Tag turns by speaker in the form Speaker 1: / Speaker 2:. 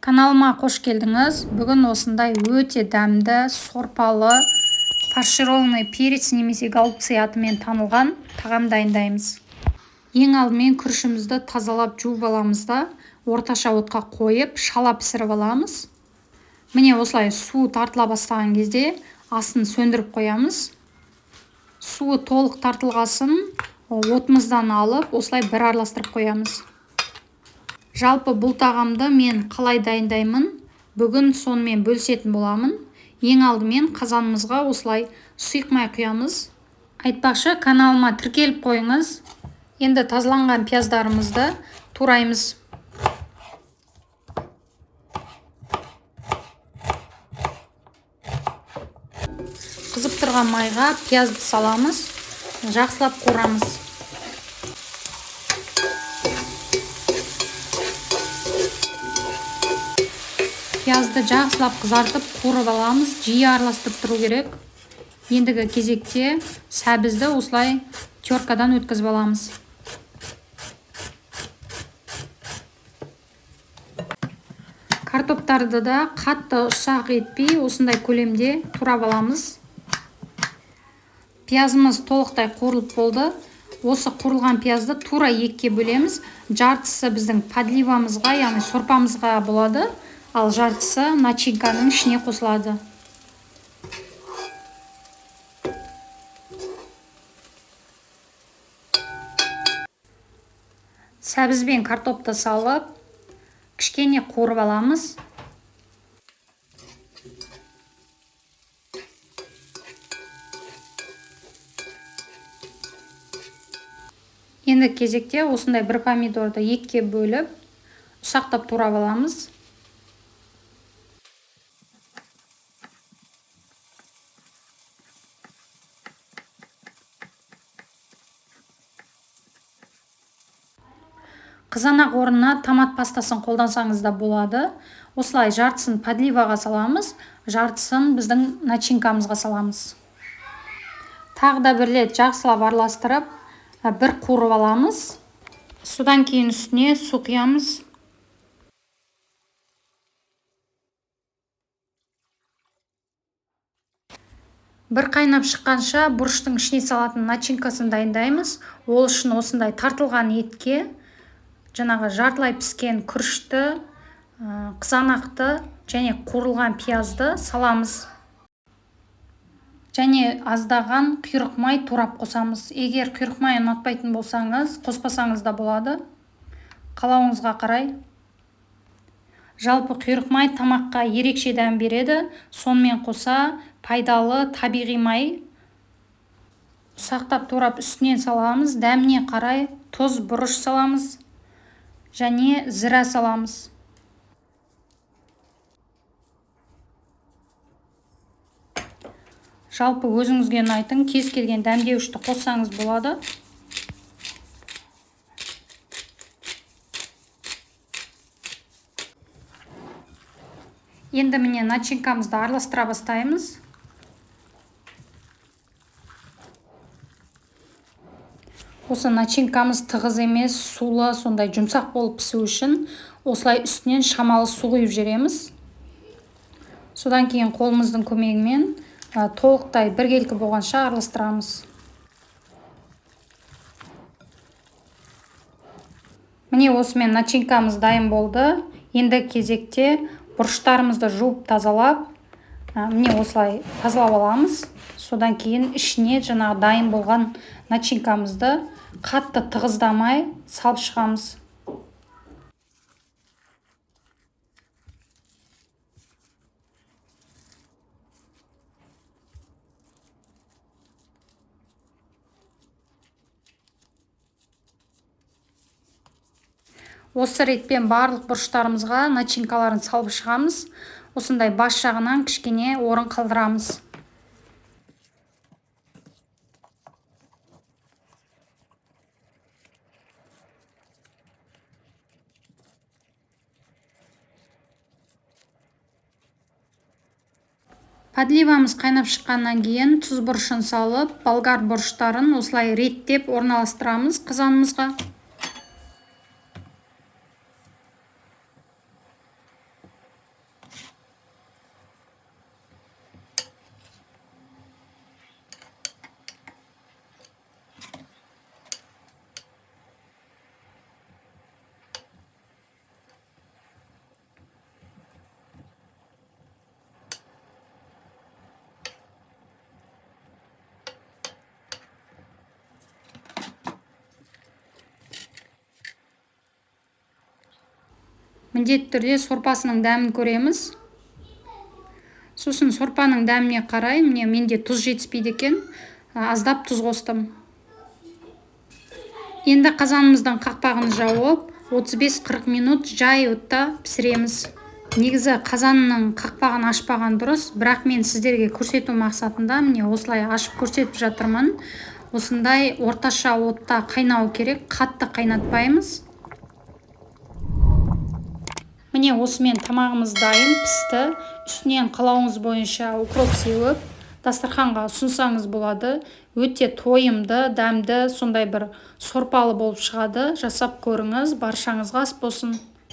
Speaker 1: Каналыма қош келдіңіз. Бүгін осындай өте дәмді, сорпалы, фаршированный перец немесе голубцы атымен танылған тағам дайындаймыз. Ең алдымен күрішімізді тазалап жуып аламыз да, орташа отқа қойып, шала пісіріп аламыз. Міне осылай су тартыла бастаған кезде асын сөндіріп қоямыз. Суы толық тартылғасын отымыздан алып, осылай бір араластырып қоямыз. Жалпы бұл тағамды мен қалай дайындаймын, бүгін сонымен бөлісетін боламын. Ең алдымен қазанымызға осылай сұйық май құямыз. Айтпақшы, каналыма тіркеліп қойыңыз. Енді тазаланған пияздарымызды тураймыз. Қызып тұрған майға пиязды саламыз, жақсылап қуырамыз. Пиязды жақсылап қызартып, қуырып аламыз, жиі араластырып тұру керек. Ендігі кезекте сәбізді осылай теркадан өткізіп аламыз. Картоптарды да қатты ұсақ етпей, осындай көлемде турап аламыз. Пиязымыз толықтай қуырылып болды. Осы қуырылған пиязды тура екіге бөлеміз. Жартысы біздің подливамызға, яғни сорпамызға болады, ал жартысы начинканың ішіне қосылады. Сәбіз бен картопты салып, кішкене қуырып аламыз. Енді кезекте осындай бір помидорды екіге бөліп, ұсақтап турап аламыз. Қызанақ орнына томат пастасын қолдансаңыз да болады. Осылай жартысын подливаға саламыз, жартысын біздің начинкамызға саламыз. Тағы да бір рет жақсылап араластырып, бір қуырып аламыз. Содан кейін үстіне су құямыз. Бір қайнап шыққанша бұрыштың ішіне салатын начинкасын дайындаймыз. Ол үшін осындай тартылған етке жаңағы жартылай піскен күрішті, қызанақты және қуырылған пиязды саламыз. Және аздаған құйрық май турап қосамыз. Егер құйрық май ұнатпайтын болсаңыз, қоспасаңыз да болады. Қалауыңызға қарай. Жалпы құйрық май тамаққа ерекше дәм береді. Сонымен қоса пайдалы табиғи май. Ұсақтап турап үстінен саламыз. Дәміне қарай тұз, бұрыш саламыз. Және зіра саламыз. Жалпы өзіңізге ұнайтын кез келген дәмдеуішті қоссаңыз болады. Енді міне начинкамызды араластыра бастаймыз. Осы начинкамыз тығыз емес, сулы, сондай жұмсақ болып пісу үшін осылай үстінен шамалы су құйып жібереміз. Содан кейін қолымыздың көмегімен толықтай біркелкі болғанша араластырамыз. Міне осымен начинкамыз дайын болды. Енді кезекте бұрыштарымызды жуып тазалап, міне осылай тазалап аламыз. Содан кейін ішіне жаңағы дайын болған начинкамызды қатты тығыздамай салып шығамыз. Осы ретпен барлық бұрыштарымызға начинкаларын салып шығамыз. Осындай бас жағынан кішкене орын қалдырамыз. Подливамыз қайнап шыққаннан кейін тұз бұрышын салып, болгар бұрыштарын осылай реттеп орналастырамыз қазанымызға. міндетті түрде сорпасының дәмін көреміз. Сосын сорпаның дәміне қарай, менде тұз жетіспейді екен, аздап тұз қостым. Енді қазанымыздың қақпағын жауып 35-40 минут жай отта пісіреміз. Негізі қазанның қақпағын ашпаған дұрыс, бірақ мен сіздерге көрсету мақсатында осылай ашып көрсетіп жатырмын. Осындай орташа отта қайнау керек, қатты қайнатпаймыз. Осымен тамағымыз дайын, пісті. Үстінен қалауыңыз бойынша укроп сеуіп, дастарханға ұсынсаңыз болады. Өте тойымды, дәмді, сондай бір сорпалы болып шығады. Жасап көріңіз, баршаңызға ас болсын.